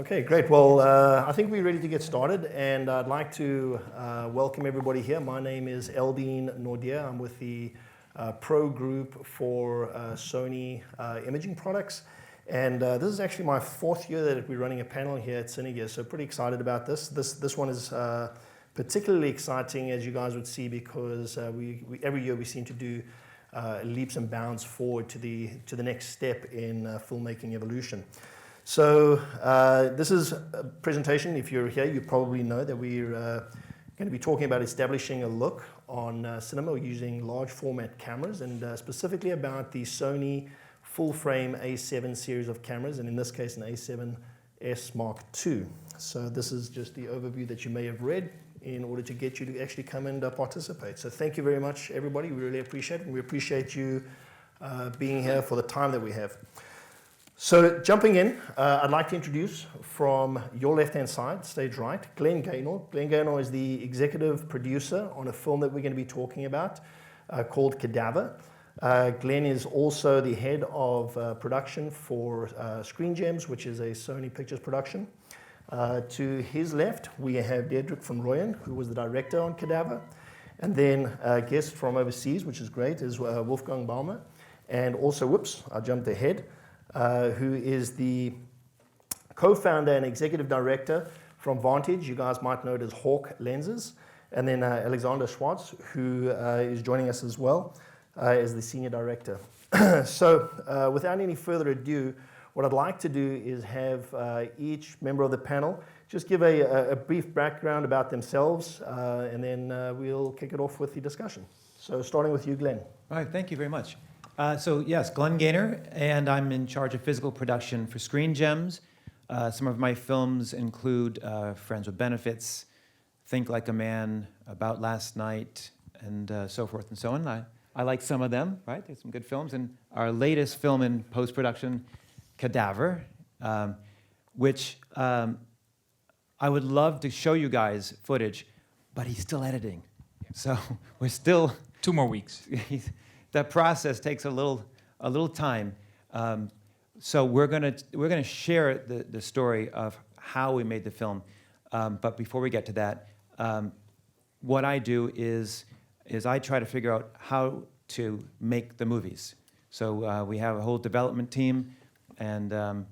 Okay, great. Well, I think we're ready to get started, and I'd like to welcome everybody here. My name is Eldin Nordier. I'm with the Pro Group for Sony imaging products, and this is actually my fourth year that we're running a panel here at Cine Gear, so pretty excited about this. This one is particularly exciting, as you guys would see, because we every year we seem to do leaps and bounds forward to the next step in filmmaking evolution. So this is a presentation. If you're here, you probably know that we're going to be talking about establishing a look on cinema using large format cameras, and specifically about the Sony full frame A7 series of cameras, and in this case an A7S Mark II. So this is just the overview that you may have read in order to get you to actually come and participate. So thank you very much, everybody. We really appreciate it, and we appreciate you being here for the time that we have. So jumping in, I'd like to introduce from your left-hand side, stage right, Glenn Gainor. Glenn Gainor is the executive producer on a film that we're going to be talking about called Cadaver. Glenn is also the head of production for Screen Gems, which is a Sony Pictures production. To his left, we have Diedrik Van Rooiijen, who was the director on Cadaver. And then a guest from overseas, which is great, is Wolfgang Baumler. And also, whoops, I jumped ahead. Who is the co-founder and executive director from Vantage. You guys might know it as Hawk lenses. And then Alexander Schwarz, who is joining us as well as the senior director. So without any further ado, what I'd like to do is have each member of the panel just give a brief background about themselves, and then we'll kick it off with the discussion. So starting with you, Glenn. All right, thank you very much. So yes, Glenn Gainor, and I'm in charge of physical production for Screen Gems. Some of my films include Friends with Benefits, Think Like a Man, About Last Night, and so forth and so on. I like some of them, right? There's some good films. And our latest film in post-production, Cadaver, which I would love to show you guys footage, but he's still editing. So we're still... 2 more weeks. That process takes a little time, so we're gonna share the story of how we made the film. But before we get to that, what I do is I try to figure out how to make the movies. So we have a whole development team, and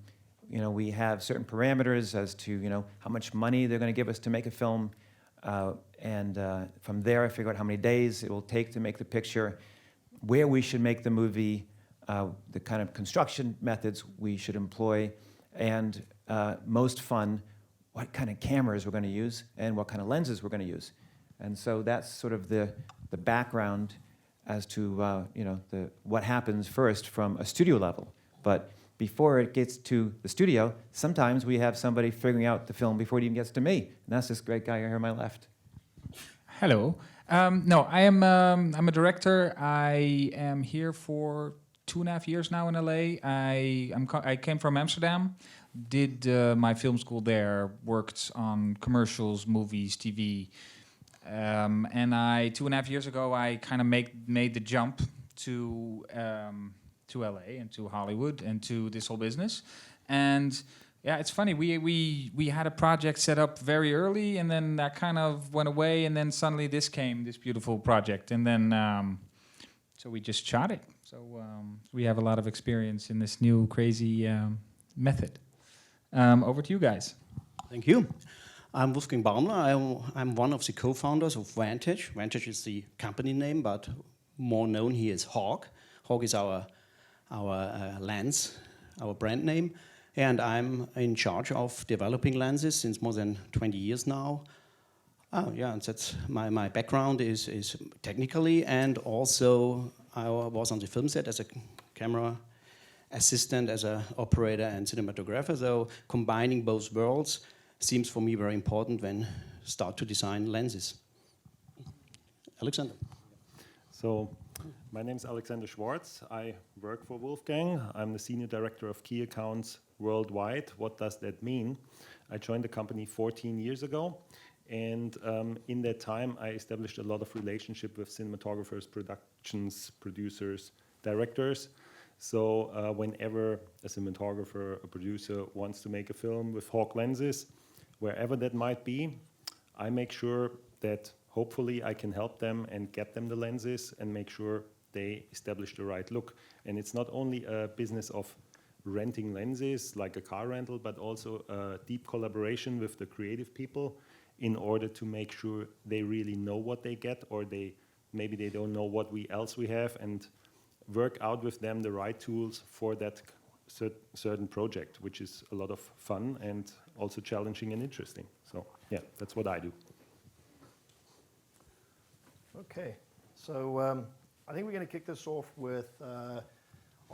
we have certain parameters as to how much money they're going to give us to make a film, and from there I figure out how many days it will take to make the picture, where we should make the movie, the kind of construction methods we should employ, and most fun, what kind of cameras we're going to use and what kind of lenses we're going to use. And so that's sort of the background as to what happens first from a studio level. But before it gets to the studio, sometimes we have somebody figuring out the film before it even gets to me, and that's this great guy here on my left. Hello. No, I'm a director. I am here for 2.5 years now in LA. I came from Amsterdam, did my film school there, worked on commercials, movies, TV, and 2.5 years ago I kind of made the jump to LA and to Hollywood and to this whole business. And yeah, it's funny. We had a project set up very early, and then that kind of went away, and then suddenly this beautiful project, and then so we just shot it. So we have a lot of experience in this new crazy method. Over to you guys. Thank you. I'm Wolfgang Baumler. I'm one of the co-founders of Vantage. Vantage is the company name, but more known here is Hawk. Hawk is our lens, our brand name. And I'm in charge of developing lenses since more than 20 years now. Yeah, and that's my background is technically, and also I was on the film set as a camera assistant, as an operator and cinematographer. So combining both worlds seems for me very important when start to design lenses. Alexander. So my name is Alexander Schwarz. I work for Wolfgang. I'm the senior director of key accounts worldwide. What does that mean? I joined the company 14 years ago, and in that time I established a lot of relationship with cinematographers, productions, producers, directors. So whenever a cinematographer, a producer wants to make a film with Hawk lenses, wherever that might be, I make sure that hopefully I can help them and get them the lenses and make sure they establish the right look. And it's not only a business of renting lenses like a car rental, but also a deep collaboration with the creative people in order to make sure they really know what they get, or maybe they don't know what else we have, and work out with them the right tools for that certain project, which is a lot of fun and also challenging and interesting. So yeah, that's what I do. Okay, so I think we're going to kick this off with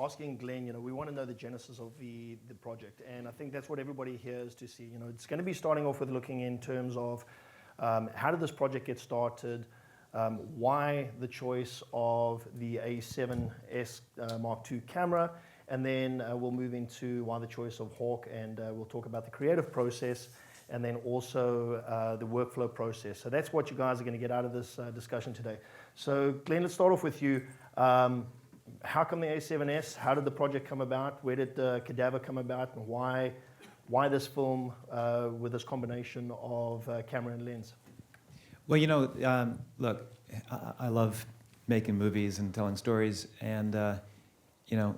asking Glenn, we want to know the genesis of the project, and I think that's what everybody here is to see. It's going to be starting off with looking in terms of how did this project get started, why the choice of the A7S Mark II camera, and then we'll move into why the choice of Hawk, and we'll talk about the creative process, and then also the workflow process. So that's what you guys are going to get out of this discussion today. So Glenn, let's start off with you. How come the A7S? How did the project come about? Where did Cadaver come about? And why this film with this combination of camera and lens? Well, look, I love making movies and telling stories, and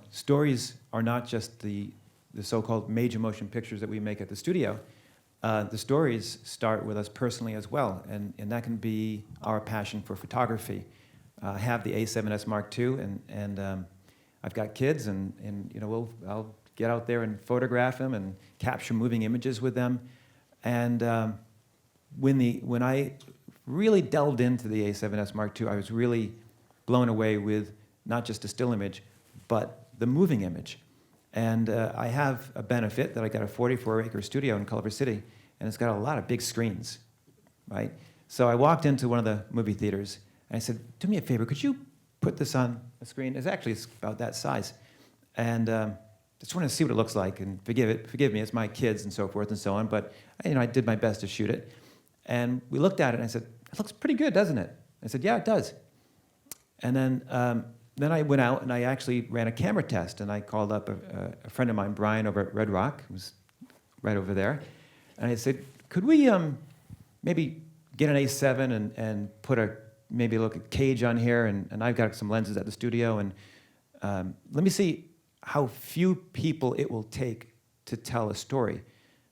stories are not just the so-called major motion pictures that we make at the studio. The stories start with us personally as well, and that can be our passion for photography. I have the A7S Mark II, and I've got kids, and I'll get out there and photograph them and capture moving images with them. And when I really delved into the A7S Mark II, I was really blown away with not just a still image, but the moving image. And I have a benefit that I got a 44-acre studio in Culver City, and it's got a lot of big screens, right? So I walked into one of the movie theaters, and I said, do me a favor, could you put this on the screen? It's about that size. And just want to see what it looks like, and forgive me, it's my kids and so forth and so on, but I did my best to shoot it. And we looked at it, and I said, it looks pretty good, doesn't it? I said, yeah, it does. And then I went out, and I actually ran a camera test, and I called up a friend of mine, Brian, over at Red Rock, who's right over there, and I said, could we maybe get an A7 and put maybe a little cage on here, and I've got some lenses at the studio, and let me see how few people it will take to tell a story.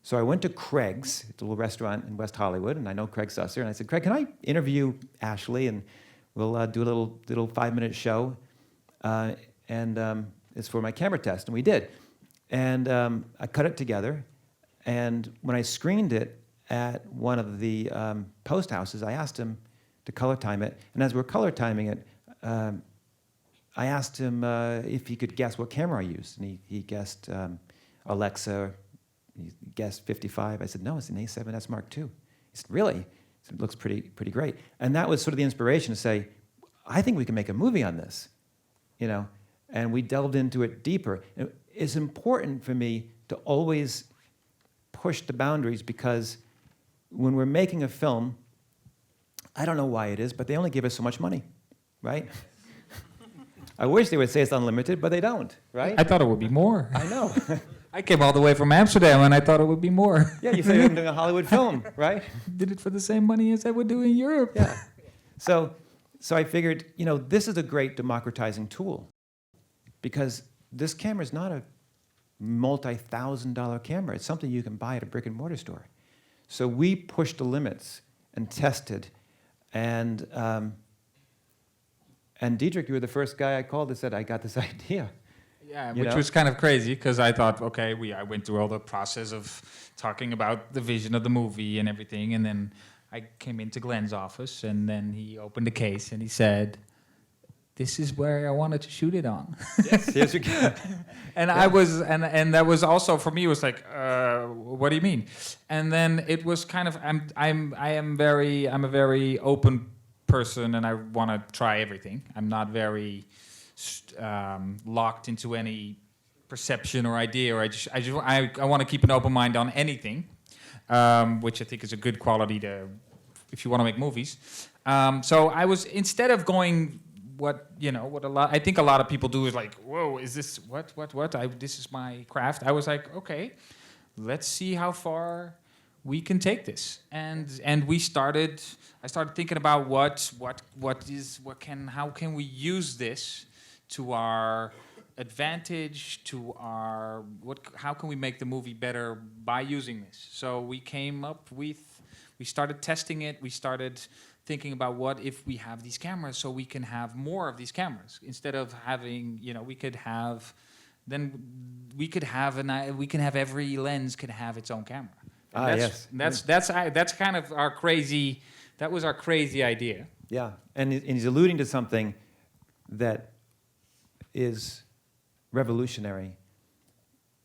So I went to Craig's, it's a little restaurant in West Hollywood, and I know Craig Susser, and I said, Craig, can I interview Ashley, and we'll do a little 5-minute show, and it's for my camera test, and we did. And I cut it together, and when I screened it at one of the post houses, I asked him to color time it, and as we're color timing it, I asked him if he could guess what camera I used, and he guessed Alexa. He guessed 55. I said, no, it's an A7S Mark II. He said, really? He said, it looks pretty great. And that was sort of the inspiration to say, I think we can make a movie on this, and we delved into it deeper. It's important for me to always push the boundaries, because when we're making a film, I don't know why it is, but they only give us so much money, right? I wish they would say it's unlimited, but they don't, right? I thought it would be more. I know. I came all the way from Amsterdam, and I thought it would be more. Yeah, you say I'm doing a Hollywood film, right? Did it for the same money as I would do in Europe. Yeah. So I figured, this is a great democratizing tool, because this camera is not a multi-$1,000 camera. It's something you can buy at a brick and mortar store. So we pushed the limits and tested, and Diedrik, you were the first guy I called that said, I got this idea. Yeah, which was kind of crazy, because I thought, okay, I went through all the process of talking about the vision of the movie and everything, and then I came into Glenn's office, and then he opened the case, and he said, this is where I wanted to shoot it on. Yes, here's your camera. And yeah. And that was also, for me, it was like, what do you mean? And then it was kind of, I'm a very open person, and I want to try everything. I'm not very locked into any perception or idea, or I want to keep an open mind on anything, which I think is a good quality if you want to make movies. So I was, instead of going what a lot. I think a lot of people do is like, whoa, is this what? This is my craft. I was like, okay, let's see how far we can take this. And we started. I started thinking about how can we use this to our advantage, how can we make the movie better by using this? So we started testing it. We started thinking about what if we have these cameras, so we can have more of these cameras instead of having, we can have every lens can have its own camera. Yes. That's kind of our crazy. That was our crazy idea. Yeah, and he's alluding to something that is revolutionary.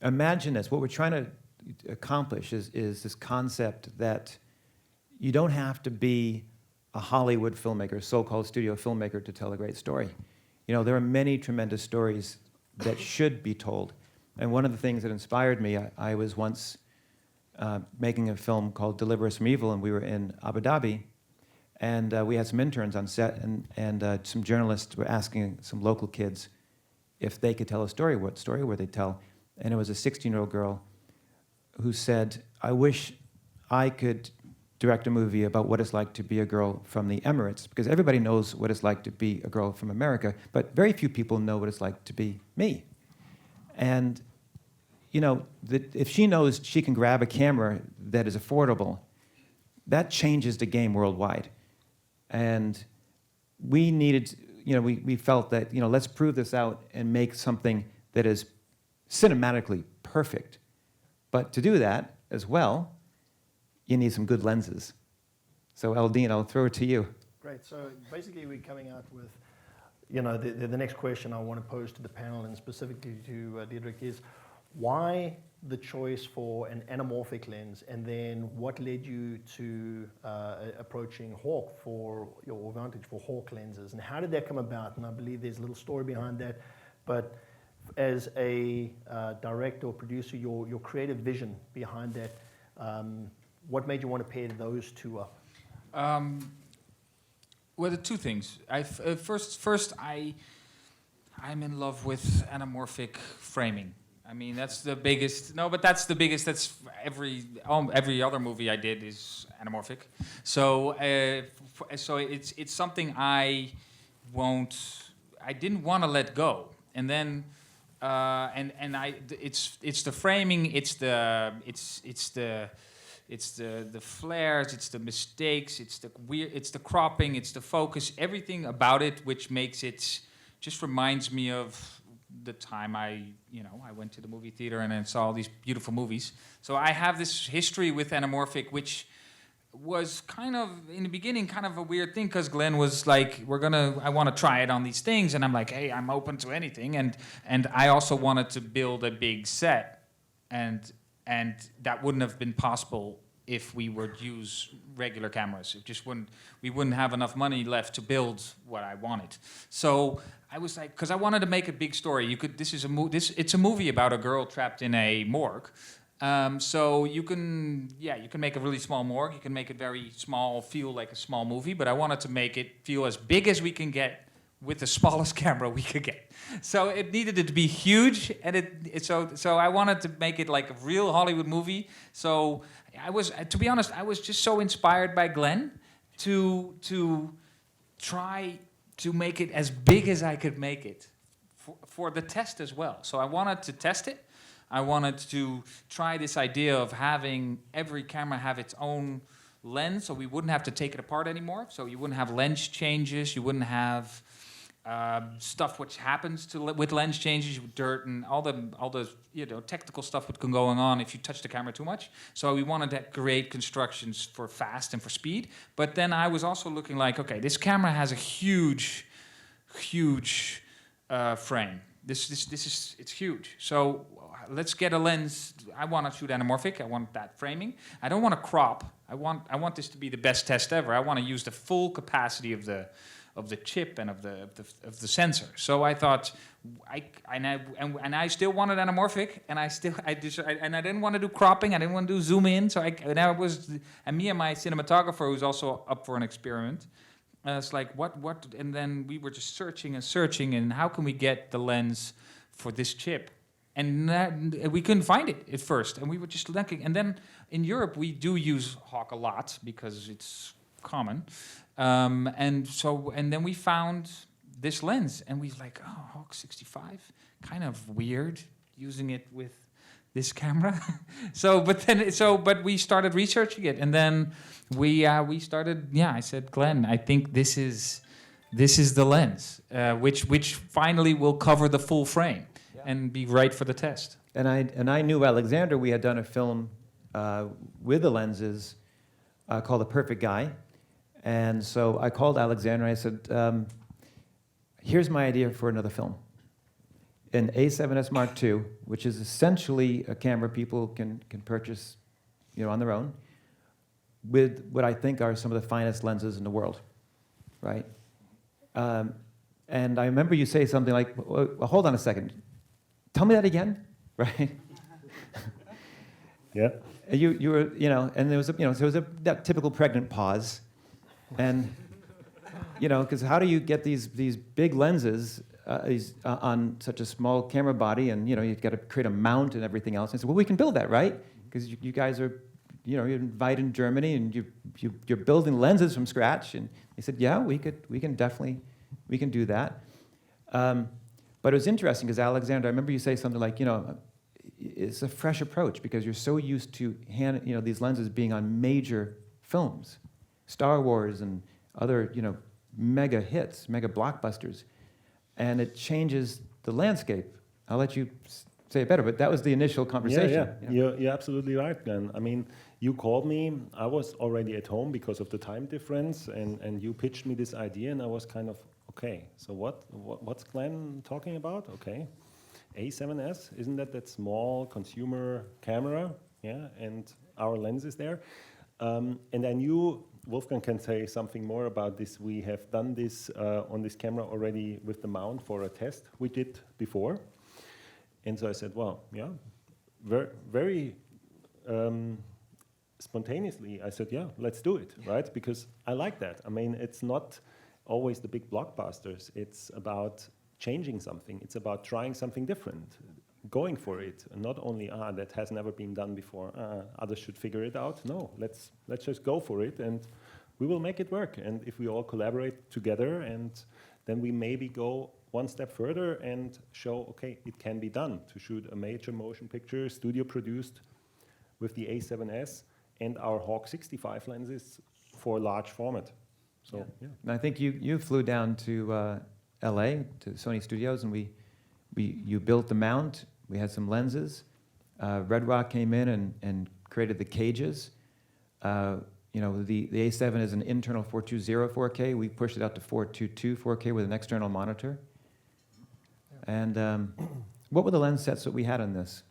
Imagine this. What we're trying to accomplish is this concept that you don't have to be a Hollywood filmmaker, so-called studio filmmaker, to tell a great story. There are many tremendous stories that should be told. And one of the things that inspired me, I was once making a film called Deliver Us from Evil, and we were in Abu Dhabi, and we had some interns on set, and some journalists were asking some local kids if they could tell a story, what story would they tell? And it was a 16-year-old girl who said, I wish I could direct a movie about what it's like to be a girl from the Emirates, because everybody knows what it's like to be a girl from America, but very few people know what it's like to be me. And if she knows she can grab a camera that is affordable, that changes the game worldwide. And we needed, we felt that, let's prove this out and make something that is cinematically perfect. But to do that as well, you need some good lenses. So Eldine, I'll throw it to you. Great. So basically we're coming out with, the next question I want to pose to the panel and specifically to Diedrik is, why the choice for an anamorphic lens, and then what led you to approaching Hawk or Vantage for Hawk lenses, and how did that come about? And I believe there's a little story behind that, but as a director or producer, your creative vision behind that, what made you want to pair those two up? Well, the two things. I'm in love with anamorphic framing. I mean, that's the biggest. No, but that's the biggest. That's every other movie I did is anamorphic. So, so it's something I didn't want to let go. And then, it's the framing. It's the flares. It's the mistakes. It's the weird. It's the cropping. It's the focus. Everything about it, which makes it, just reminds me of the time I went to the movie theater and I saw all these beautiful movies. So I have this history with anamorphic, which was kind of, in the beginning, kind of a weird thing, because Glenn was like, I want to try it on these things. And I'm like, hey, I'm open to anything. And I also wanted to build a big set. And that wouldn't have been possible if we would use regular cameras. We wouldn't have enough money left to build what I wanted. So I was like, because I wanted to make a big story. It's a movie about a girl trapped in a morgue. So you can make a really small morgue. You can make it very small, feel like a small movie. But I wanted to make it feel as big as we can get with the smallest camera we could get. So it needed it to be huge, and so I wanted to make it like a real Hollywood movie. So to be honest, I was just so inspired by Glenn to try to make it as big as I could make it for the test as well. So I wanted to test it. I wanted to try this idea of having every camera have its own lens, so we wouldn't have to take it apart anymore. So you wouldn't have lens changes. You wouldn't have stuff which happens with lens changes, dirt, and all the technical stuff that can go on if you touch the camera too much. So we wanted to create constructions for fast and for speed. But then I was also looking like, okay, this camera has a huge frame. It's huge. So let's get a lens. I want to shoot anamorphic. I want that framing. I don't want to crop. I want this to be the best test ever. I want to use the full capacity of the chip and of the sensor. So I thought, I still wanted anamorphic, and I didn't want to do cropping. I didn't want to do zoom in. So me and my cinematographer, who's also up for an experiment, It's like, what, and then we were just searching and searching, and how can we get the lens for this chip? And we couldn't find it at first, and we were just looking. And then in Europe, we do use Hawk a lot because it's common. And then we found this lens, and we was like, oh, Hawk65, kind of weird using it with this camera. But we started researching it, and then we started. Yeah, I said, Glenn, I think this is the lens, which finally will cover the full frame and be right for the test. And I knew Alexander. We had done a film with the lenses called The Perfect Guy, and so I called Alexander and I said, "Here's my idea for another film. An A7S Mark II, which is essentially a camera people can purchase, on their own, with what I think are some of the finest lenses in the world, right?" And I remember you say something like, well, "Hold on a second, tell me that again," right? Yeah. And you were, and there was that typical pregnant pause, and because how do you get these big lenses on such a small camera body, and you've got to create a mount and everything else. And I said, well, we can build that, right? Because you guys are, you're invited in Germany, and you're building lenses from scratch. And they said, yeah, we can definitely do that. But it was interesting because Alexander, I remember you say something like, it's a fresh approach because you're so used to these lenses being on major films, Star Wars and other mega hits, mega blockbusters. And it changes the landscape. I'll let you say it better, but that was the initial conversation. Yeah. You're absolutely right, Glenn. I mean, you called me. I was already at home because of the time difference, and you pitched me this idea, and I was kind of, okay, so what's Glenn talking about? Okay, A7S, isn't that small consumer camera? Yeah, and our lens is there. And I knew Wolfgang can say something more about this. We have done this on this camera already with the mount for a test we did before. And so I said, well, yeah, very spontaneously, I said, yeah, let's do it, right? Because I like that. I mean, it's not always the big blockbusters. It's about changing something. It's about trying something different, going for it, and not only that has never been done before. Others should figure it out. No, let's just go for it, and we will make it work. And if we all collaborate together, and then we maybe go one step further and show, okay, it can be done to shoot a major motion picture, studio produced, with the A7S and our Hawk65 lenses for large format. So yeah. And I think you flew down to LA to Sony Studios, and you built the mount. We had some lenses. Red Rock came in and created the cages. The A7 is an internal 420 4K. We pushed it out to 422 4K with an external monitor. And what were the lens sets that we had on this?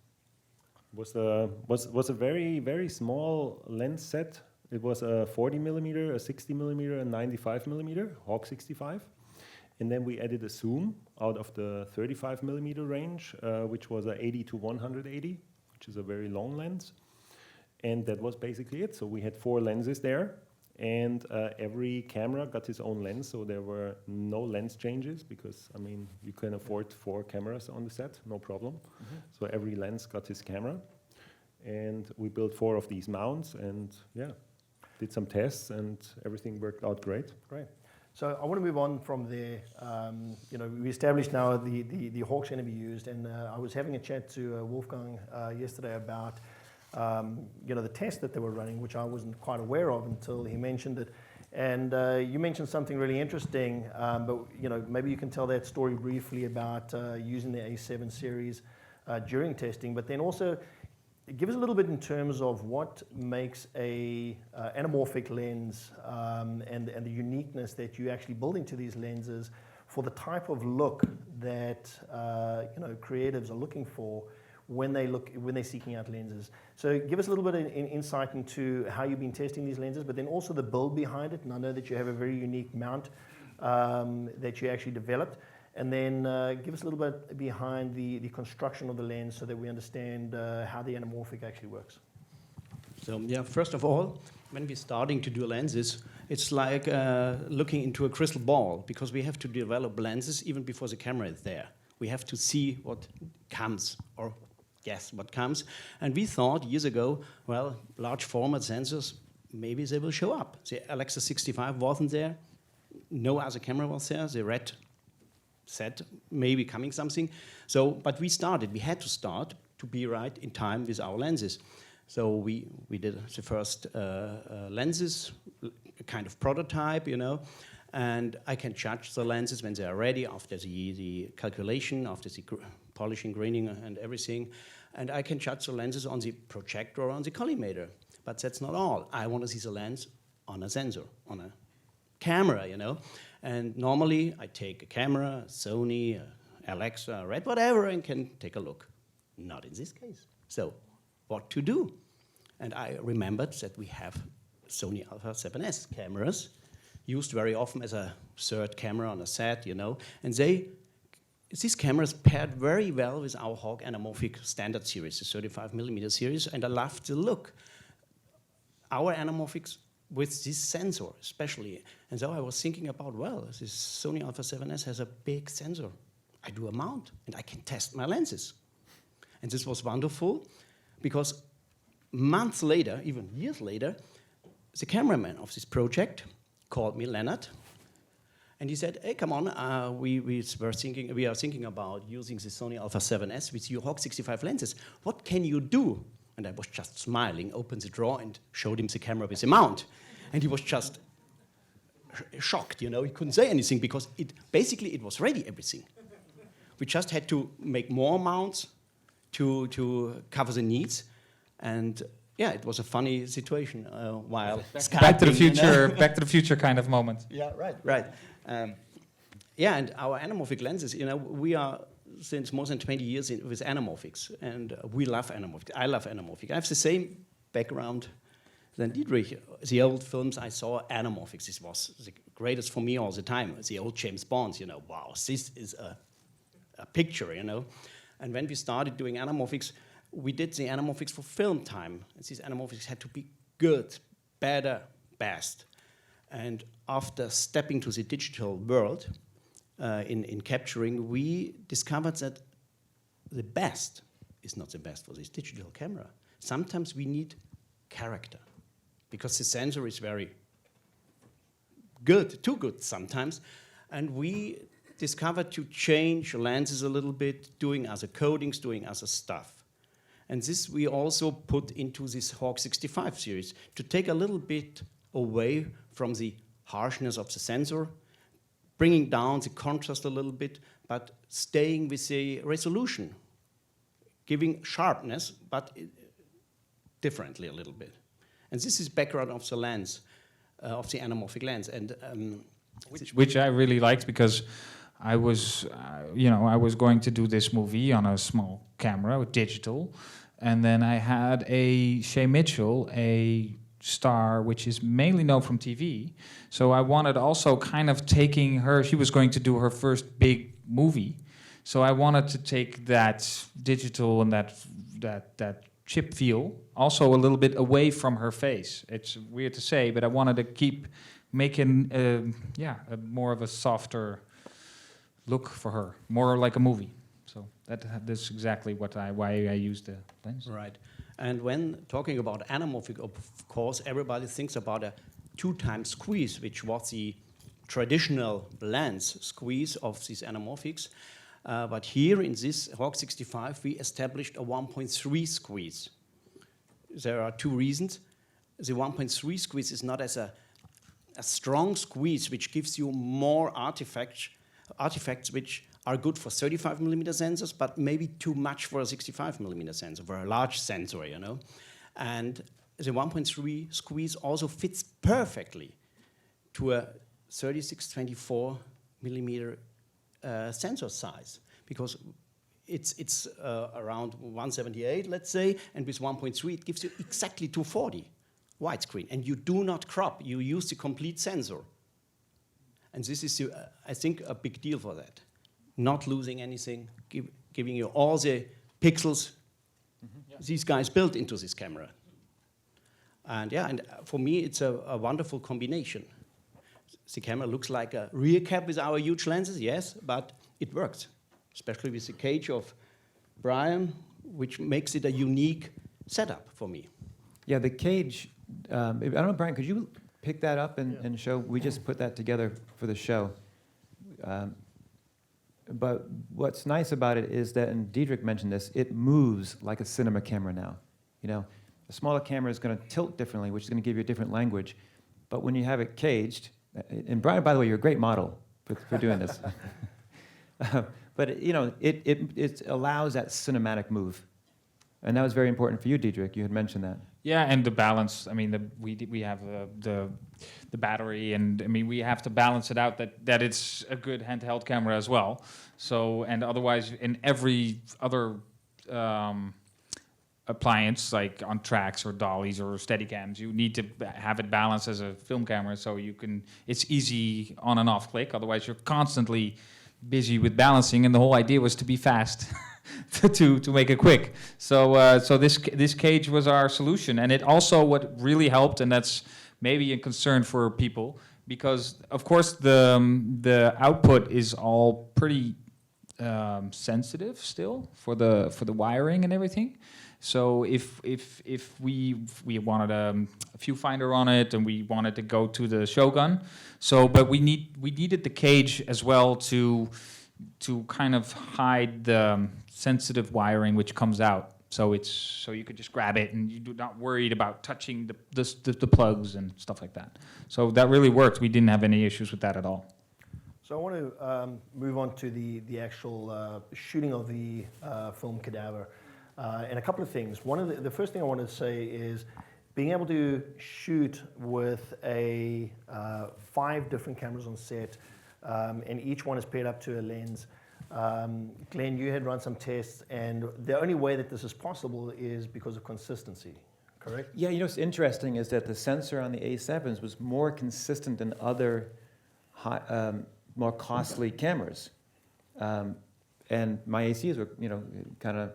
Was a very, very small lens set. It was a 40 millimeter, a 60 millimeter, and 95 millimeter Hawk65. And then we added a zoom out of the 35 millimeter range, which was a 80 to 180, which is a very long lens. And that was basically it. So we had 4 lenses there, and every camera got its own lens. So there were no lens changes because, I mean, you can afford 4 cameras on the set, no problem. Mm-hmm. So every lens got its camera. And we built 4 of these mounts, and yeah, did some tests, and everything worked out great. Great. So I want to move on from there. We established now the Hawk's going to be used, and I was having a chat to Wolfgang yesterday about the test that they were running, which I wasn't quite aware of until he mentioned it. And you mentioned something really interesting, but maybe you can tell that story briefly about using the A7 series during testing, but then also give us a little bit in terms of what makes a anamorphic lens and the uniqueness that you actually build into these lenses for the type of look that creatives are looking for when they're seeking out lenses. So give us a little bit of insight into how you've been testing these lenses, but then also the build behind it. And I know that you have a very unique mount that you actually developed. And then give us a little bit behind the construction of the lens so that we understand how the anamorphic actually works. So yeah, first of all, when we're starting to do lenses, It's like looking into a crystal ball, because we have to develop lenses even before the camera is there. We have to see what comes, or guess what comes. And we thought years ago, well, large format sensors, maybe they will show up. The Alexa 65 wasn't there. No other camera was there. The Red said maybe coming something. So, but we had to start to be right in time with our lenses. So we did the first lenses, a kind of prototype, you know, and I can judge the lenses when they are ready after the calculation, after the polishing, graining, and everything. And I can judge the lenses on the projector or on the collimator. But that's not all. I want to see the lens on a sensor, on a camera, you know. And normally I take a camera, Sony, Alexa, Red, whatever, and can take a look. Not in this case. So what to do? And I remembered that we have Sony A7S cameras, used very often as a third camera on a set, you know. And these cameras paired very well with our Hawk Anamorphic standard series, the 35mm series, and I loved the look. Our anamorphics with this sensor, especially. And so I was thinking about, well, this Sony A7S has a big sensor. I do a mount, and I can test my lenses. And this was wonderful, because months later, even years later, the cameraman of this project called me, Leonard, and he said, hey, come on, we are thinking about using the Sony A7S with your Hawk65 lenses. What can you do? And I was just smiling, opened the drawer and showed him the camera with the mount. And he was just shocked, you know, he couldn't say anything, because it was ready, everything. We just had to make more mounts to cover the needs. And yeah, it was a funny situation while Back to the Future, you know? Back to the Future kind of moment. Yeah, right. Yeah, and our anamorphic lenses, you know, we are since more than 20 years with anamorphics, and we love anamorphic. I love anamorphic. I have the same background than Diedrik. The old films I saw, anamorphics, this was the greatest for me all the time. The old James Bonds, you know, wow, this is a picture, you know. And when we started doing anamorphics, we did the anamorphics for film time. And these anamorphics had to be good, better, best. And after stepping to the digital world, in capturing, we discovered that the best is not the best for this digital camera. Sometimes we need character, because the sensor is very good, too good sometimes, and we discovered to change lenses a little bit, doing other coatings, doing other stuff. And this we also put into this Hawk65 series, to take a little bit away from the harshness of the sensor, bringing down the contrast a little bit, but staying with the resolution, giving sharpness, but differently a little bit. And this is background of the lens, of the anamorphic lens, and Which I really liked, because I was, I was going to do this movie on a small camera with digital, and then I had a Shay Mitchell, a star which is mainly known from TV. So I wanted also kind of taking her, she was going to do her first big movie. So I wanted to take that digital and that chip feel also a little bit away from her face. It's weird to say, but I wanted to keep making more of a softer look for her, more like a movie. So that's exactly why I used the lens. Right. And when talking about anamorphic, of course, everybody thinks about a 2-time squeeze, which was the traditional lens squeeze of these anamorphics. But here in this Hawk65, we established a 1.3 squeeze. There are 2 reasons. The 1.3 squeeze is not as a strong squeeze, which gives you more artifacts which are good for 35mm sensors, but maybe too much for a 65mm sensor, for a large sensor, you know. And the 1.3 squeeze also fits perfectly to a 36-24mm sensor size, because it's around 178, let's say, and with 1.3 it gives you exactly 240 widescreen, and you do not crop, you use the complete sensor. And this is, I think, a big deal for that. Not losing anything, giving you all the pixels these guys built into this camera. And yeah, and for me, it's a wonderful combination. the camera looks like a rear cap with our huge lenses, yes, but it works, especially with the cage of Brian, which makes it a unique setup for me. Yeah, the cage, I don't know, Brian, could you pick that up and show? We just put that together for the show. But what's nice about it is that, and Diedrik mentioned this, it moves like a cinema camera now. You know, a smaller camera is going to tilt differently, which is going to give you a different language. But when you have it caged, and Brian, by the way, you're a great model for doing this. But you know, it allows that cinematic move, and that was very important for you, Diedrik. You had mentioned that. Yeah, and the balance. I mean, we have the battery, and I mean we have to balance it out that it's a good handheld camera as well. So, and otherwise, in every other appliance, like on tracks or dollies or Steadicams, you need to have it balanced as a film camera, so you can. It's easy on and off click. Otherwise, you're constantly busy with balancing, and the whole idea was to be fast. to make it quick. So this cage was our solution, and it also what really helped, and that's maybe a concern for people, because of course the output is all pretty sensitive still for the wiring and everything. So if we wanted a viewfinder on it and we wanted to go to the Shogun, but we needed the cage as well to kind of hide the sensitive wiring which comes out. So you could just grab it and you're not worried about touching the plugs and stuff like that. So that really worked. We didn't have any issues with that at all. So I want to move on to the actual shooting of the film Cadaver. And a couple of things. The first thing I want to say is being able to shoot with 5 different cameras on set, and each one is paired up to a lens. Glenn, you had run some tests, and the only way that this is possible is because of consistency, correct? Yeah, you know what's interesting is that the sensor on the A7s was more consistent than other more costly cameras. And my ACs were, you know, kind of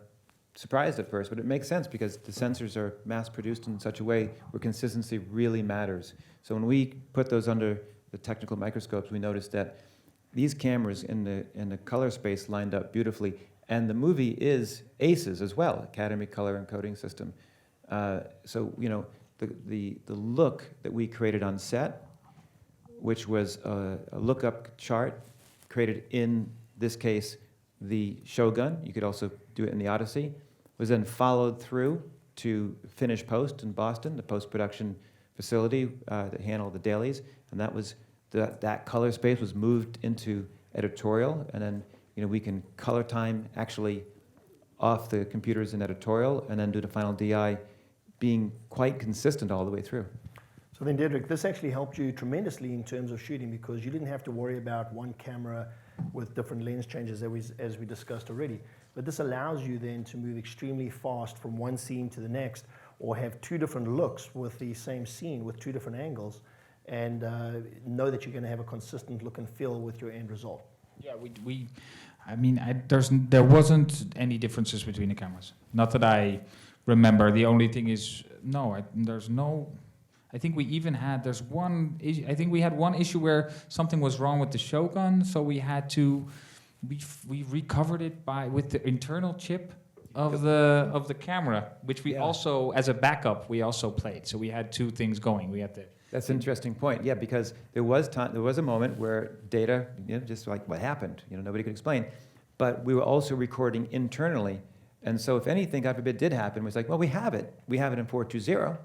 surprised at first, but it makes sense because the sensors are mass-produced in such a way where consistency really matters. So when we put those under the technical microscopes, we noticed that these cameras in the color space lined up beautifully, and the movie is ACES as well, Academy Color Encoding System. So you know the look that we created on set, which was a lookup chart created in this case the Shogun. You could also do it in the Odyssey. Was then followed through to Finish Post in Boston, the post-production facility that handled the dailies, and that was. That color space was moved into editorial, and then we can color time actually off the computers in editorial, and then do the final DI, being quite consistent all the way through. So then, Diedrik, this actually helped you tremendously in terms of shooting because you didn't have to worry about one camera with different lens changes as we discussed already. But this allows you then to move extremely fast from one scene to the next, or have 2 different looks with the same scene with 2 different angles, and know that you're going to have a consistent look and feel with your end result. Yeah, there wasn't any differences between the cameras. Not that I remember. The only thing is, there's no. I think we even had. I think we had one issue where something was wrong with the Shogun, so we had to. We recovered it with the internal chip of the camera, which we also, as a backup, we also played. So we had 2 things going. We had the. That's an interesting point. Yeah, because there was a moment where data, just like what happened, nobody could explain, but we were also recording internally, and so if anything, God forbid, did happen, it was like, well, we have it in 420,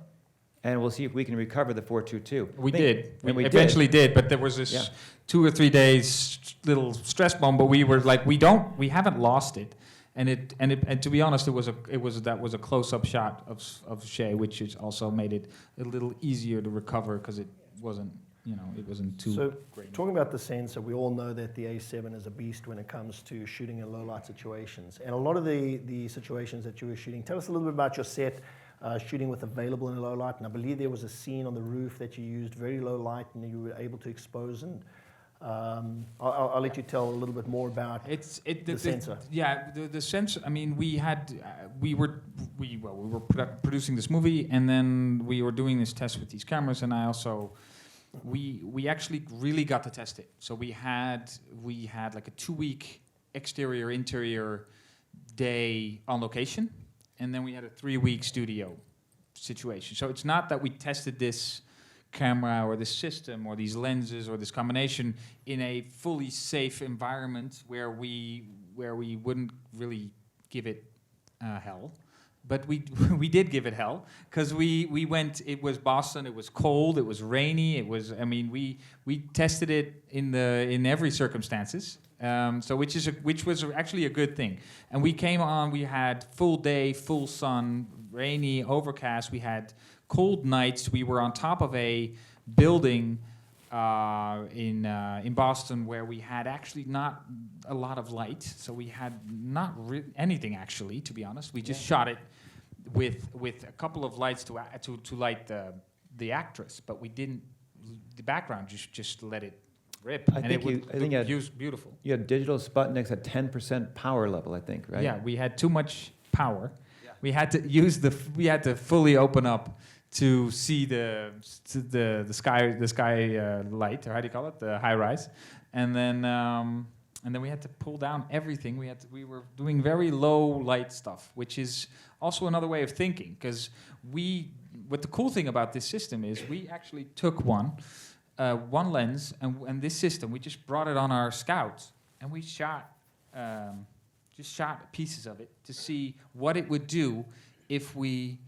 and we'll see if we can recover the 422. We eventually did, but there was this 2 or 3 days little stress bomb. But we were like, we haven't lost it. And to be honest, that was a close-up shot of Shay, which is also made it a little easier to recover because it wasn't too great. Talking about the sensor, we all know that the A7 is a beast when it comes to shooting in low light situations. And a lot of the situations that you were shooting, tell us a little bit about your set, shooting with available in low light. And I believe there was a scene on the roof that you used very low light and you were able to expose. And I'll let you tell a little bit more about the sensor. The sensor. I mean, we were producing this movie, and then we were doing this test with these cameras, and I also we actually really got to test it. So we had like a 2-week exterior interior day on location, and then we had a 3-week studio situation. So it's not that we tested this camera or this system or these lenses or this combination in a fully safe environment where we wouldn't really give it hell. But we did give it hell, because we went. It was Boston. It was cold. It was rainy. It was. I mean, we tested it in every circumstances. So which was actually a good thing. And we came on. We had full day, full sun, rainy, overcast. We had cold nights. We were on top of a building in Boston where we had actually not a lot of light. So we had not anything actually, to be honest. We just shot it with a couple of lights to light the actress, but we didn't. The background just let it rip, I think it was beautiful. You had digital Sputniks at 10% power level, I think, right? Yeah, we had too much power. Yeah. We had to fully open up to see the sky light, or how do you call it, the high rise, and then we had to pull down everything. We were doing very low light stuff, which is also another way of thinking, because what the cool thing about this system is we actually took one lens and this system, we just brought it on our Scout, and we shot pieces of it to see what it would do if we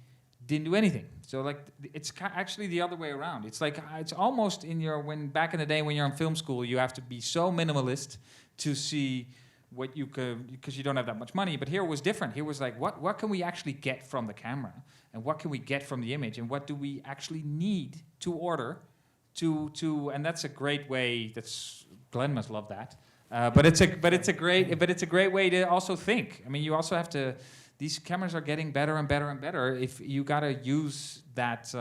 didn't do anything. So like it's actually the other way around. It's like it's almost when back in the day when you're in film school, you have to be so minimalist to see what you could, because you don't have that much money. But here it was different. Here was like, what can we actually get from the camera, and what can we get from the image, and what do we actually need to order and that's a great way. Glenn must love that. But it's a great way to also think. I mean, you also have to. These cameras are getting better and better and better. If you got to use that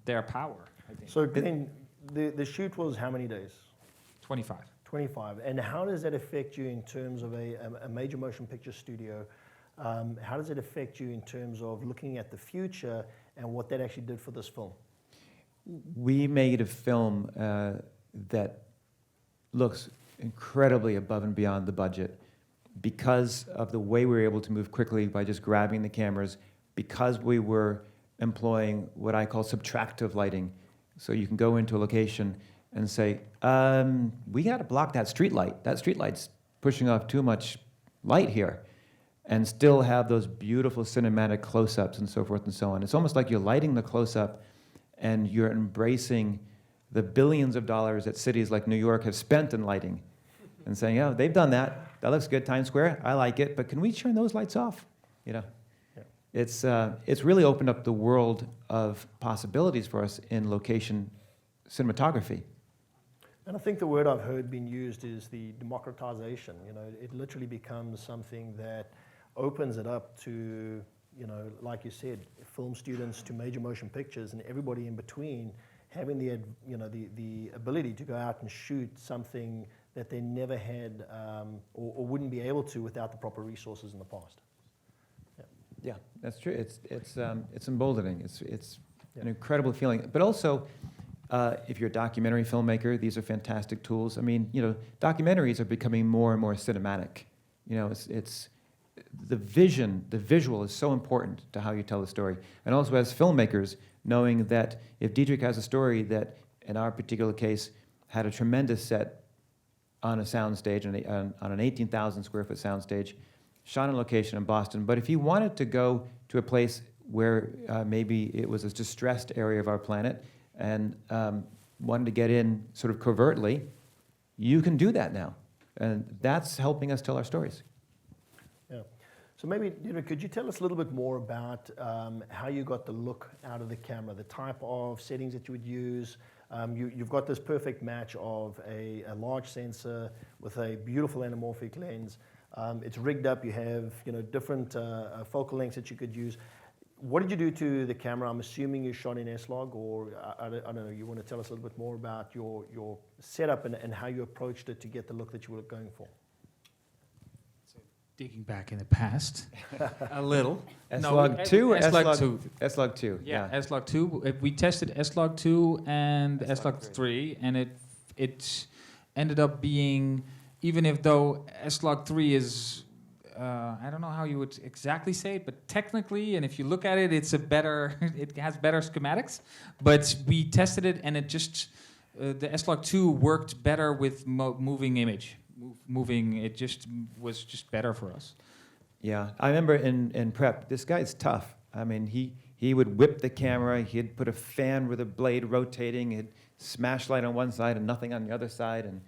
their power, I think. So Glenn, the shoot was how many days? 25. 25. And how does that affect you in terms of a major motion picture studio? How does it affect you in terms of looking at the future and what that actually did for this film? We made a film that looks incredibly above and beyond the budget because of the way we were able to move quickly by just grabbing the cameras, because we were employing what I call subtractive lighting. So you can go into a location and say, we got to block that street light. That street light's pushing off too much light here, and still have those beautiful cinematic close-ups and so forth and so on. It's almost like you're lighting the close-up and you're embracing the billions of dollars that cities like New York have spent in lighting and saying, oh, they've done that. That looks good, Times Square. I like it, but can we turn those lights off? You know, yeah. It's really opened up the world of possibilities for us in location cinematography. And I think the word I've heard being used is the democratization. You know, it literally becomes something that opens it up to, you know, like you said, film students to major motion pictures and everybody in between having the ability to go out and shoot something that they never had or wouldn't be able to without the proper resources in the past. Yeah, that's true. It's emboldening. It's an incredible feeling. But also, if you're a documentary filmmaker, these are fantastic tools. I mean, you know, documentaries are becoming more and more cinematic. You know, it's the vision, the visual is so important to how you tell the story. And also as filmmakers, knowing that if Diedrik has a story that, in our particular case, had a tremendous set on a soundstage, on an 18,000 square foot soundstage, shot on location in Boston. But if you wanted to go to a place where maybe it was a distressed area of our planet and wanted to get in sort of covertly, you can do that now. And that's helping us tell our stories. Yeah. So maybe, could you tell us a little bit more about how you got the look out of the camera, the type of settings that you would use? You've got this perfect match of a large sensor with a beautiful anamorphic lens. It's rigged up. You have different focal lengths that you could use. What did you do to the camera? I'm assuming you shot in S-Log, or I don't know. You want to tell us a little bit more about your setup and how you approached it to get the look that you were going for? digging back in the past a little. S-Log2 or S-Log2. S-Log2, Yeah, yeah. S-Log2. We tested S-Log2 and S-Log3, and it ended up being, even if though S-Log3 is, I don't know how you would exactly say it, but technically, and if you look at it, it's a better, it has better schematics. But we tested it, and it just, the S-Log2 worked better with moving image. Moving, it just was just better for us. Yeah, I remember in prep, this guy's tough. I mean, he would whip the camera, he'd put a fan with a blade rotating, he'd smash light on one side and nothing on the other side, and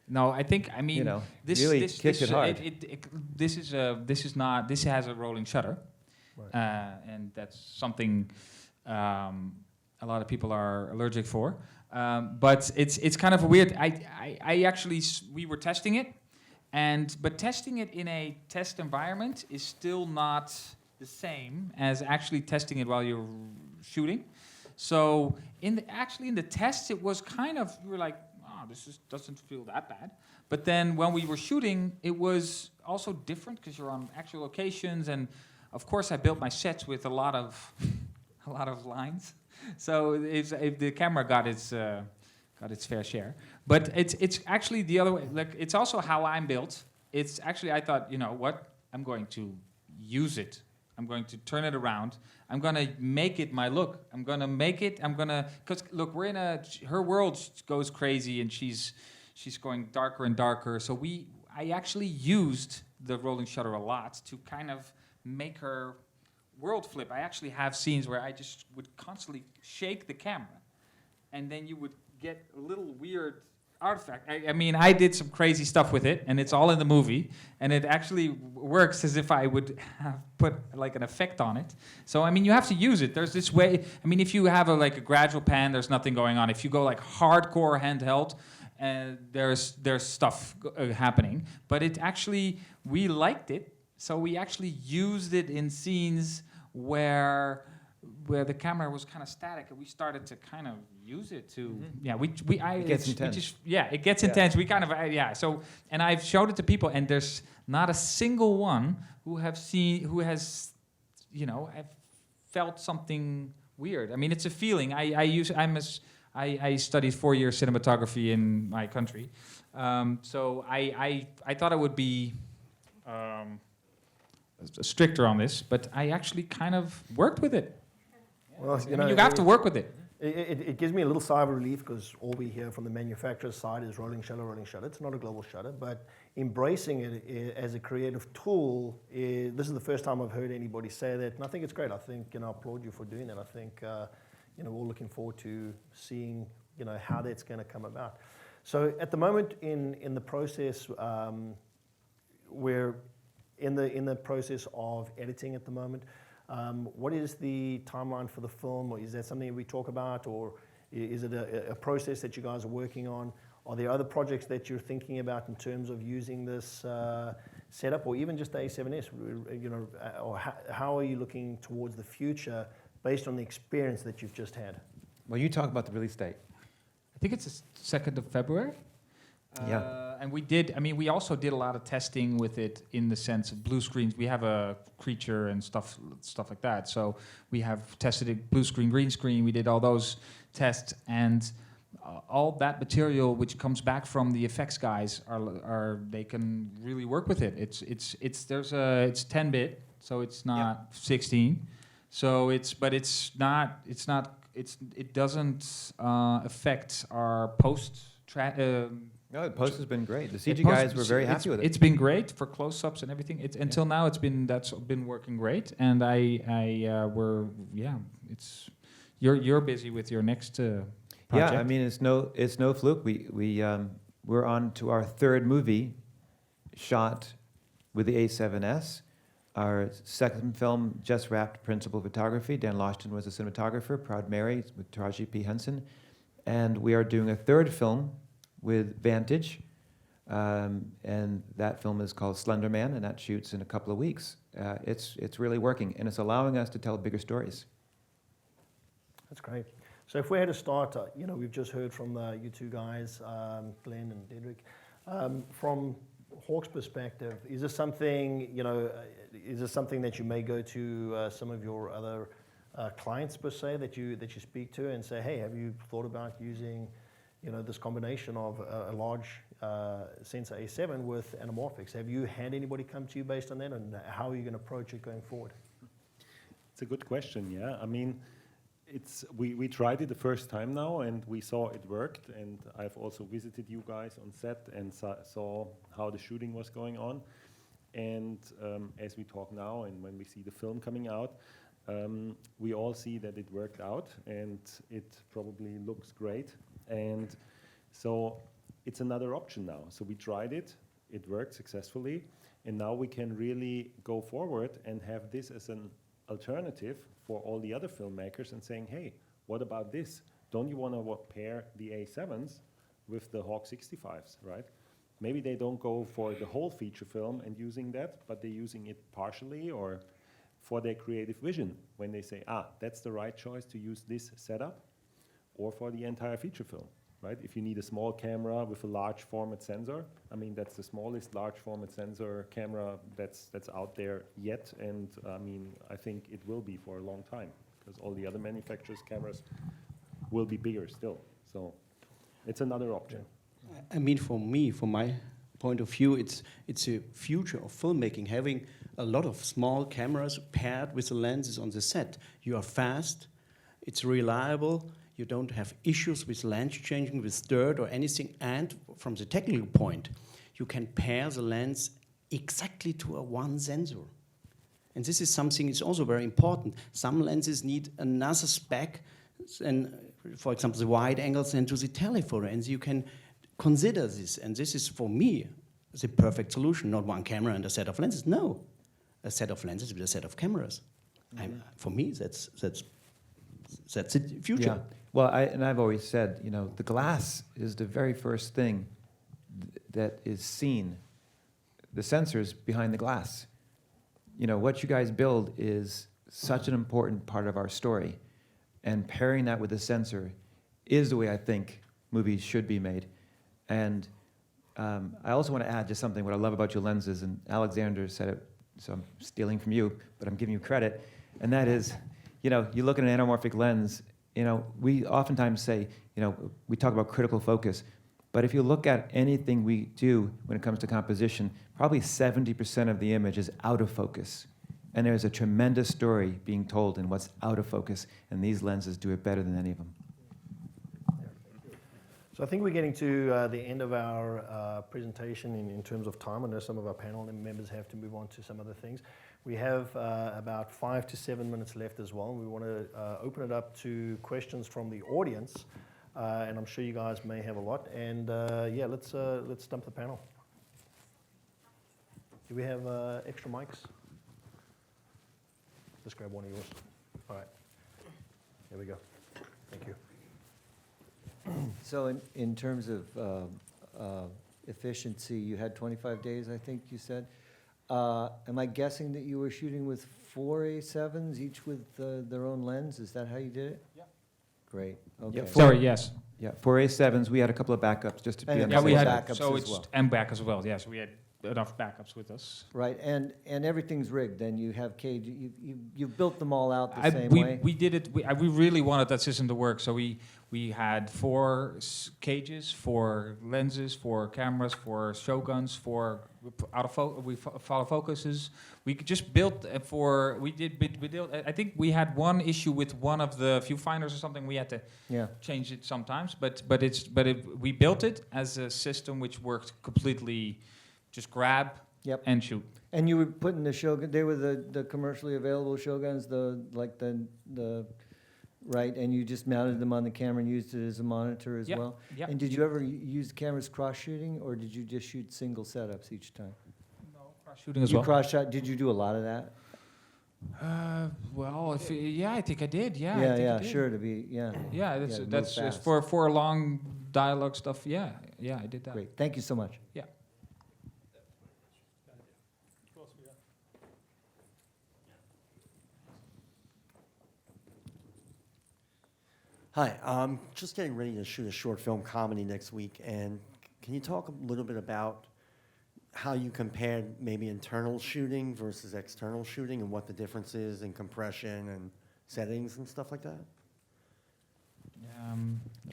no, I mean, you know, this really this kicked this, it hard. This has a rolling shutter, Right. and that's something a lot of people are allergic for. But it's kind of weird. I actually we were testing it, but testing it in a test environment is still not the same as actually testing it while you're shooting. So in the tests, it was kind of, we were like, oh, doesn't feel that bad. But then when we were shooting, it was also different because you're on actual locations, and of course I built my sets with a lot of lines. So if the camera got its fair share, but it's actually the other way. Like, it's also how I'm built. It's actually, I thought, you know what, I'm going to use it. I'm going to turn it around. I'm gonna make it my look. Because look, her world goes crazy, and she's going darker and darker. So I actually used the rolling shutter a lot to kind of make her world flip. I actually have scenes where I just would constantly shake the camera, and then you would get a little weird artifact. I mean, I did some crazy stuff with it, and it's all in the movie, and it actually works as if I would have put like an effect on it. So I mean, you have to use it. There's this way. I mean, if you have a gradual pan, there's nothing going on. If you go like hardcore handheld, there's stuff happening. But it actually, we liked it, so we actually used it in scenes where the camera was kind of static, and we started to kind of use it to, it gets intense. It gets intense. We kind of, so, and I've showed it to people, and there's not a single one who has, I've felt something weird. I mean, it's a feeling. I studied 4 years cinematography in my country, so I thought I would be stricter on this, but I actually kind of worked with it. Well, You have to work with it. It gives me a little sigh of relief, because all we hear from the manufacturer's side is rolling shutter. It's not a global shutter, but embracing it as a creative tool, this is the first time I've heard anybody say that, and I think it's great. I think, I applaud you for doing that. I think, we're all looking forward to seeing, how that's going to come about. So at the moment in the process, we're in the process of editing at the moment. What is the timeline for the film, or is that something we talk about, or is it a process that you guys are working on? Are there other projects that you're thinking about in terms of using this setup, or even just the A7S? Or how are you looking towards the future based on the experience that you've just had? Well, you talk about the release date. I think it's the 2nd of February. And we also did a lot of testing with it in the sense of blue screens. We have a creature and stuff like that. So we have tested it blue screen, green screen. We did all those tests, and all that material which comes back from the effects guys they can really work with it. It's 10-bit, so it's not 16. So it doesn't affect our post. No, the post has been great. The CG guys were very happy with it. It's been great for close-ups and everything. Until now, that's been working great. And you're busy with your next project. Yeah, I mean, it's no fluke. We're on to our 3rd movie shot with the A7S. Our 2nd film just wrapped principal photography. Dan Lashton was a cinematographer, Proud Mary with Taraji P. Henson. And we are doing a 3rd film with Vantage, and that film is called Slender Man, and that shoots in a couple of weeks. It's really working, and it's allowing us to tell bigger stories. That's great. So if we had to start, we've just heard from you two guys, Glenn and Diedrik, from Hawk's perspective, is this something, is this something that you may go to some of your other clients per se that you speak to and say, hey, have you thought about using, this combination of a large sensor A7 with anamorphics? Have you had anybody come to you based on that, and how are you going to approach it going forward? It's a good question, yeah. I mean, we tried it the first time now, and we saw it worked, and I've also visited you guys on set and saw how the shooting was going on. And as we talk now, and when we see the film coming out, we all see that it worked out, and it probably looks great. And so it's another option now. So we tried it, it worked successfully, and now we can really go forward and have this as an alternative for all the other filmmakers and saying, hey, what about this? Don't you want to pair the A7s with the Hawk65s, right? Maybe they don't go for the whole feature film and using that, but they're using it partially or for their creative vision when they say, that's the right choice to use this setup, or for the entire feature film, right? If you need a small camera with a large format sensor, I mean, that's the smallest large format sensor camera that's out there yet, and I mean, I think it will be for a long time, because all the other manufacturers' cameras will be bigger still. So it's another option. I mean, for me, from my point of view, it's a future of filmmaking, having a lot of small cameras paired with the lenses on the set. You are fast, it's reliable, you don't have issues with lens changing, with dirt or anything, and from the technical point, you can pair the lens exactly to a one sensor. And this is something that's also very important. Some lenses need another spec, and for example, the wide angles and to the telephoto, and you can consider this. And this is, for me, the perfect solution. Not one camera and a set of lenses. No, a set of lenses with a set of cameras. Mm-hmm. For me, that's the future. Yeah. Well, I've always said, the glass is the very first thing that is seen. The sensors behind the glass. What you guys build is such an important part of our story, and pairing that with a sensor is the way I think movies should be made. And I also want to add just something, what I love about your lenses, and Alexander said it, so I'm stealing from you, but I'm giving you credit, and that is, you look at an anamorphic lens, we oftentimes say, we talk about critical focus, but if you look at anything we do when it comes to composition, probably 70% of the image is out of focus. And there's a tremendous story being told in what's out of focus, and these lenses do it better than any of them. So I think we're getting to the end of our presentation in terms of time. I know some of our panel members have to move on to some other things. We have about 5 to 7 minutes left as well. We want to open it up to questions from the audience, and I'm sure you guys may have a lot. And let's stump the panel. Do we have extra mics? Just grab one of yours. All right. There we go. Thank you. So in terms of efficiency, you had 25 days, I think you said. Am I guessing that you were shooting with 4 A7s, each with their own lens? Is that how you did it? Yeah. Great. Okay. Yeah, Sorry, yes. Yeah, for A7s, we had a couple of backups just to be And on the yeah, safe we had side. backups so as it's well. and back as well. Yes, we had enough backups with us. Right, and everything's rigged. Then you have cage. You built them all out the same way. We did it. We really wanted that system to work. So we had 4 cages, 4 lenses, 4 cameras, 4 Shoguns, 4 follow focuses. We just built I think we had one issue with one of the viewfinders or something. We had to change it sometimes, but we built it as a system which worked completely. Just grab and shoot. And you were putting the Shogun. They were the commercially available Shoguns, the right, and you just mounted them on the camera and used it as a monitor as well. Yep. And did you ever use the cameras cross-shooting, or did you just shoot single setups each time? No, cross-shooting as You well. cross-shot. Did you do a lot of that? Well, I think I did. Yeah, I Yeah, think I did. sure. To be, yeah. Yeah, Yeah, move that's fast. for long dialogue stuff. Yeah, I did that. Great. Thank you so much. Yeah. Hi, I'm just getting ready to shoot a short film comedy next week, and can you talk a little bit about how you compared maybe internal shooting versus external shooting and what the difference is in compression and settings and stuff like that?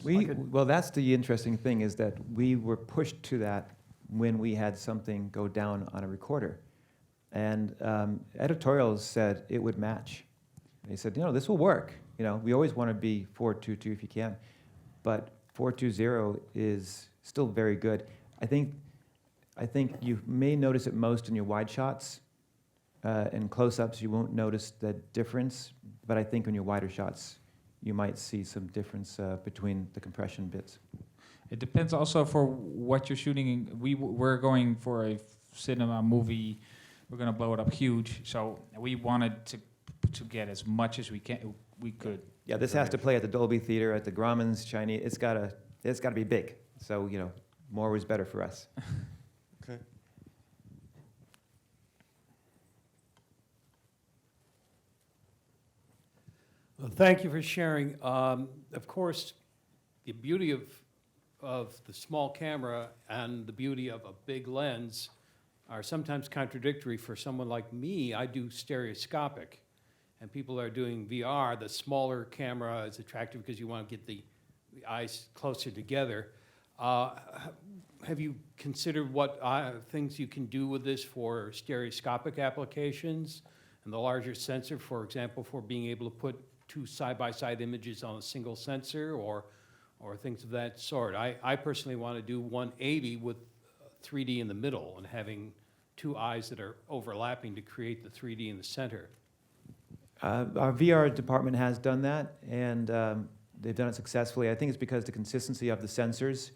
Well, that's the interesting thing, is that we were pushed to that when we had something go down on a recorder. And editorials said it would match. They said, this will work. We always want to be 422 if you can, but 420 is still very good. I think you may notice it most in your wide shots. In close-ups, you won't notice the difference, but I think in your wider shots, you might see some difference between the compression bits. It depends also for what you're shooting. We're going for a cinema movie. We're going to blow it up huge, so we wanted to get as much as we could. Yeah, this has to play at the Dolby Theater, at the Grauman's Chinese. It's got to be big. So more was better for us. Okay. Well, thank you for sharing. Of course, the beauty of the small camera and the beauty of a big lens are sometimes contradictory. For someone like me, I do stereoscopic, and people are doing VR. The smaller camera is attractive because you want to get the eyes closer together. Have you considered what things you can do with this for stereoscopic applications and the larger sensor, for example, for being able to put two side-by-side images on a single sensor, or things of that sort? I personally want to do 180 with 3D in the middle and having two eyes that are overlapping to create the 3D in the center. Our VR department has done that, and they've done it successfully. I think it's because the consistency of the sensors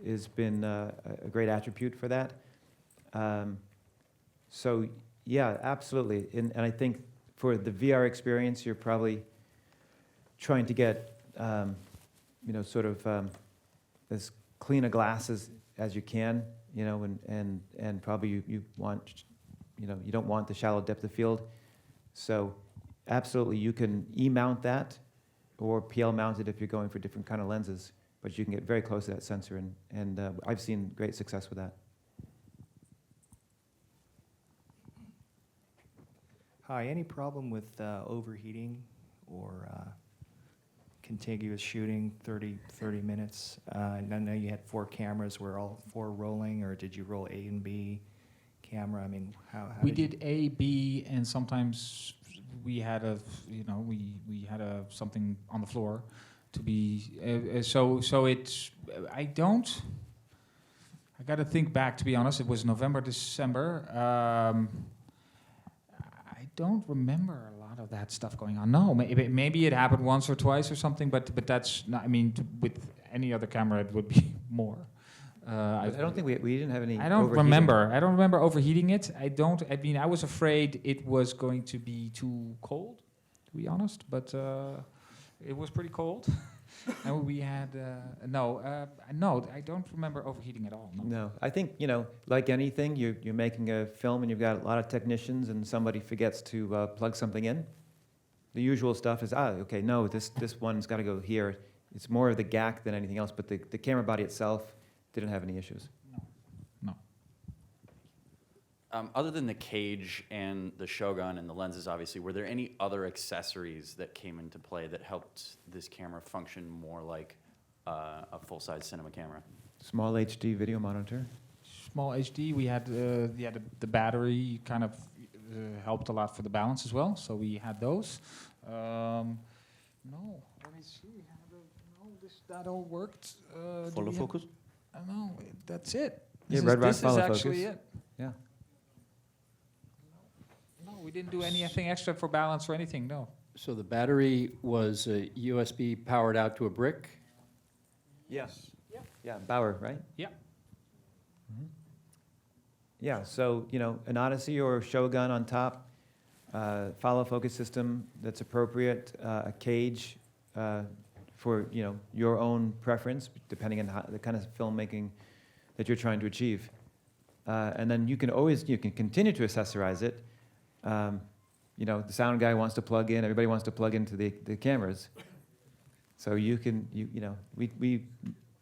has been a great attribute for that. So yeah, absolutely. And I think for the VR experience, you're probably trying to get sort of as clean a glass as you can, and probably you want, you don't want the shallow depth of field. So absolutely, you can E-mount that or PL mount it if you're going for different kind of lenses, but you can get very close to that sensor, and I've seen great success with that. Hi, any problem with overheating or contiguous shooting, 30 minutes? I know you had 4 cameras. Were all 4 rolling, or did you roll A and B camera? I mean, how We did A, B, and sometimes we had we had something on the floor to be so it's I got to think back, to be honest. It was November, December. I don't remember a lot of that stuff going on. No, maybe it happened once or twice or something, but that's not, I mean, with any other camera it would be more. I don't think we didn't have any. I don't overheating. remember. I don't remember overheating it. I mean, I was afraid it was going to be too cold, to be honest. But it was pretty cold, and we had no. I don't remember overheating at all. No. No, I think like anything, you're making a film and you've got a lot of technicians, and somebody forgets to plug something in. The usual stuff is okay, no, this one's got to go here. It's more of the GAC than anything else, but the camera body itself didn't have any issues. No. Other than the cage and the Shogun and the lenses, obviously, were there any other accessories that came into play that helped this camera function more like a full-size cinema camera? Small HD video monitor. Small HD. We had the battery kind of helped a lot for the balance as well. So we had those. No, let me see. That all worked. Follow focus? No, that's it. Yeah, red rod this follow is actually focus. it. Yeah. No, we didn't do anything extra for balance or anything. No. So the battery was USB powered out to a brick? Yes. Yeah, Bauer, right? Yeah. Mm-hmm. Yeah, so, an Odyssey or Shogun on top, follow focus system that's appropriate, a cage for, your own preference, depending on the kind of filmmaking that you're trying to achieve. And then you can continue to accessorize it. The sound guy wants to plug in, everybody wants to plug into the cameras. So we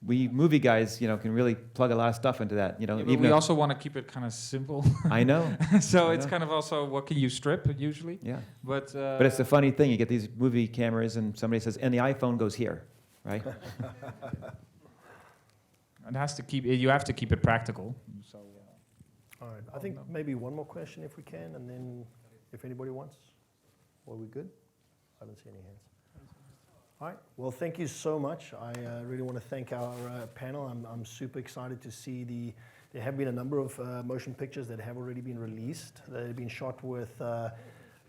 we movie guys, can really plug a lot of stuff into that. Yeah, but even we though- also want to keep it kind of simple. I know. So I it's know. kind of also what can you strip usually. Yeah. But But it's a funny thing. You get these movie cameras, and somebody says, "And the iPhone goes here," right? it has to keep. You have to keep it practical. So. All right. I think maybe one more question if we can, and then if anybody wants. Are we good? I don't see any hands. All right. Well, thank you so much. I really want to thank our panel. I'm super excited to see there have been a number of motion pictures that have already been released that have been shot with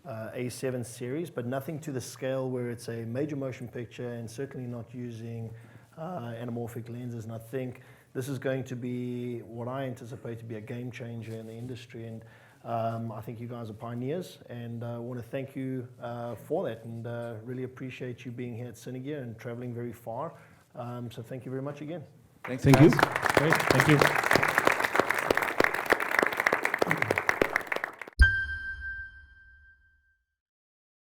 A7 series, but nothing to the scale where it's a major motion picture and certainly not using anamorphic lenses. And I think this is going to be what I anticipate to be a game changer in the industry. And I think you guys are pioneers, and I want to thank you for that, and really appreciate you being here at Cine Gear and traveling very far. So thank you very much again. Thanks, Thank you. guys. Great. Thank you.